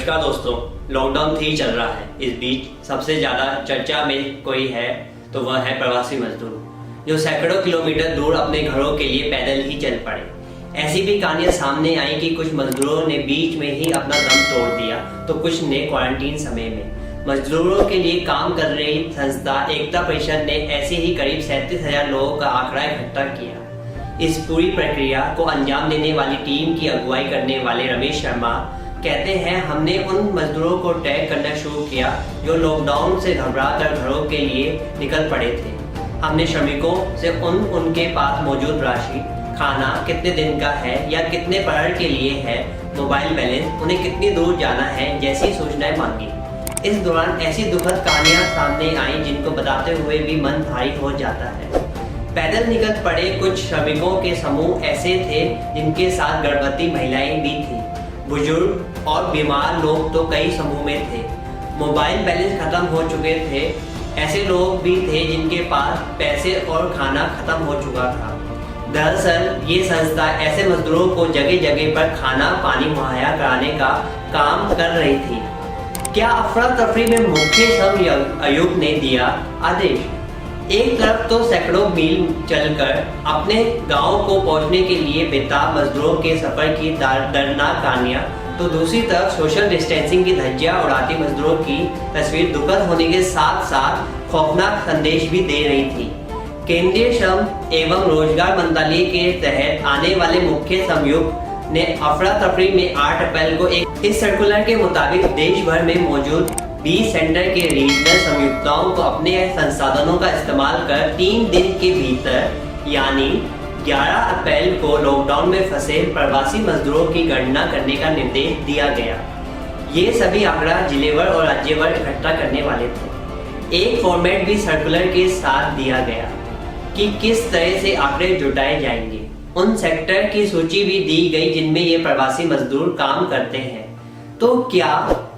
नमस्कार दोस्तों, लॉकडाउन 3 चल रहा है। इस बीच सबसे ज्यादा चर्चा में कोई है तो वह है प्रवासी मजदूर, जो सैकड़ों किलोमीटर दूर अपने घरों के लिए पैदल ही चल पड़े। ऐसी भी कहानियां सामने आई कि कुछ मजदूरों ने बीच में ही अपना दम तोड़ दिया तो कुछ ने क्वारंटीन समय में। मजदूरों के लिए काम कर रही संस्था एकता परिषद ने ऐसे ही करीब 37,000 लोगों का आंकड़ा इकट्ठा किया। इस पूरी प्रक्रिया को अंजाम देने वाली टीम की अगुवाई करने वाले रमेश शर्मा कहते हैं, हमने उन मजदूरों को टैग करना शुरू किया जो लॉकडाउन से घबराकर घरों के लिए निकल पड़े थे। हमने श्रमिकों से उनके पास मौजूद राशि, खाना कितने दिन का है या कितने पहर के लिए है, मोबाइल बैलेंस, उन्हें कितनी दूर जाना है जैसी सूचनाएं मांगी। इस दौरान ऐसी दुखद कहानियां सामने आई जिनको बताते हुए भी मन भारी हो जाता है। पैदल निकल पड़े कुछ श्रमिकों के समूह ऐसे थे जिनके साथ गर्भवती महिलाएं भी थी, बुजुर्ग और बीमार लोग तो कई समूह में थे। मोबाइल बैलेंस खत्म हो चुके थे, ऐसे लोग भी थे जिनके पास पैसे और खाना खत्म हो चुका था। दरअसल ये संस्था ऐसे मजदूरों को जगह जगह पर खाना पानी मुहैया कराने का काम कर रही थी। क्या अफरा तफरी में मुख्य श्रम आयुक्त ने दिया आदेश। एक तरफ तो सैकड़ों मील चलकर अपने गांव को पहुंचने के लिए बेताब मजदूरों के सफर की दर्दनाक कहानियां, तो दूसरी तरफ सोशल डिस्टेंसिंग की धज्जियां उड़ाती मजदूरों की तस्वीर दुखद होने के साथ साथ खौफनाक संदेश भी दे रही थी। केंद्रीय श्रम एवं रोजगार मंत्रालय के तहत आने वाले मुख्य संयुक्त ने अफरा तफरी में 8 अप्रैल को इस सर्कुलर के मुताबिक देश भर में मौजूद 20 सेंटर के रीजनल संयुक्ताओं को अपने संसाधनों का इस्तेमाल कर 3 दिन के भीतर यानी 11 अप्रैल को लॉकडाउन में फंसे प्रवासी मजदूरों की गणना करने का निर्देश दिया गया। ये सभी आंकड़ा जिलेवार और राज्यवार इकट्ठा करने वाले थे। एक फॉर्मेट भी सर्कुलर के साथ दिया गया कि किस तरह से आंकड़े जुटाए जाएंगे। उन सेक्टर की सूची भी दी गई जिनमें ये प्रवासी मजदूर काम करते हैं। तो क्या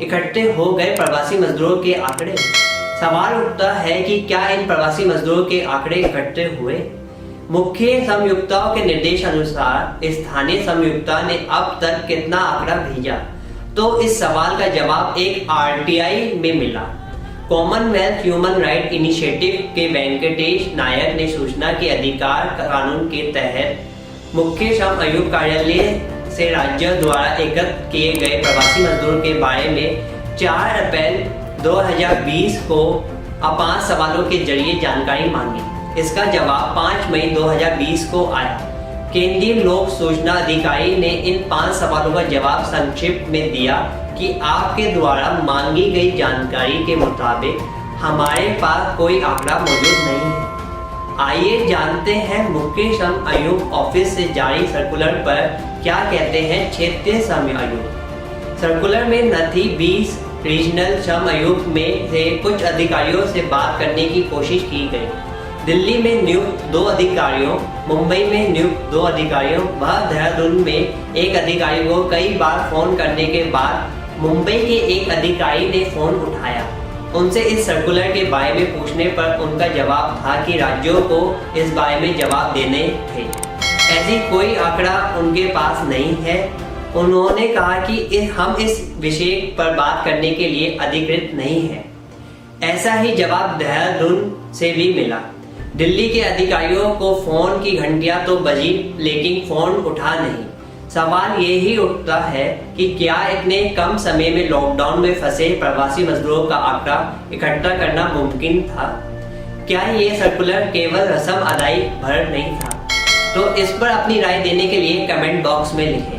इकट्ठे हो गए प्रवासी मजदूरों के आंकड़े? सवाल उठता है कि क्या इन प्रवासी मजदूरों के आंकड़े इकट्ठे हुए? मुख्य संयुक्ताओं के निर्देश अनुसार स्थानीय संयुक्ता ने अब तक कितना आंकड़ा भेजा? तो इस सवाल का जवाब एक आरटीआई में मिला। कॉमनवेल्थ ह्यूमन राइट इनिशिएटिव के वेंकटेश नायक ने सूचना के अधिकार कानून के तहत मुख्य श्रम आयुक्त कार्यालय से राज्य द्वारा एकत्र किए गए प्रवासी मजदूर के बारे में 4 अप्रैल 2020 को 5 सवालों के जरिए जानकारी मांगी। इसका जवाब 5 मई 2020 को आया। केंद्रीय लोक सूचना अधिकारी ने इन 5 सवालों का जवाब संक्षिप्त में दिया कि आपके द्वारा मांगी गई जानकारी के मुताबिक हमारे पास कोई आंकड़ा मौजूद नहीं है। आइए जानते हैं मुख्य श्रम आयुक्त ऑफिस से जारी सर्कुलर पर क्या कहते हैं क्षेत्रीय श्रम आयुक्त। सर्कुलर में न थी 20 रीजनल श्रम आयुक्त में से कुछ अधिकारियों से बात करने की कोशिश की गई। दिल्ली में नियुक्त 2 अधिकारियों, मुंबई में नियुक्त 2 अधिकारियों व देहरादून में एक अधिकारी को कई बार फोन करने के बाद मुंबई के एक अधिकारी ने फोन उठाया। उनसे इस सर्कुलर के बारे में पूछने पर उनका जवाब था कि राज्यों को इस बारे में जवाब देने थे। ऐसी कोई आंकड़ा उनके पास नहीं है। उन्होंने कहा कि हम इस विषय पर बात करने के लिए अधिकृत नहीं है। ऐसा ही जवाब देहरादून से भी मिला। दिल्ली के अधिकारियों को फोन की घंटियां तो बजी लेकिन फोन उठा नहीं। सवाल ये ही उठता है कि क्या इतने कम समय में लॉकडाउन में फंसे प्रवासी मजदूरों का आंकड़ा इकट्ठा करना मुमकिन था? क्या ये सर्कुलर केवल रस्म अदाई भर नहीं था? तो इस पर अपनी राय देने के लिए कमेंट बॉक्स में लिखें।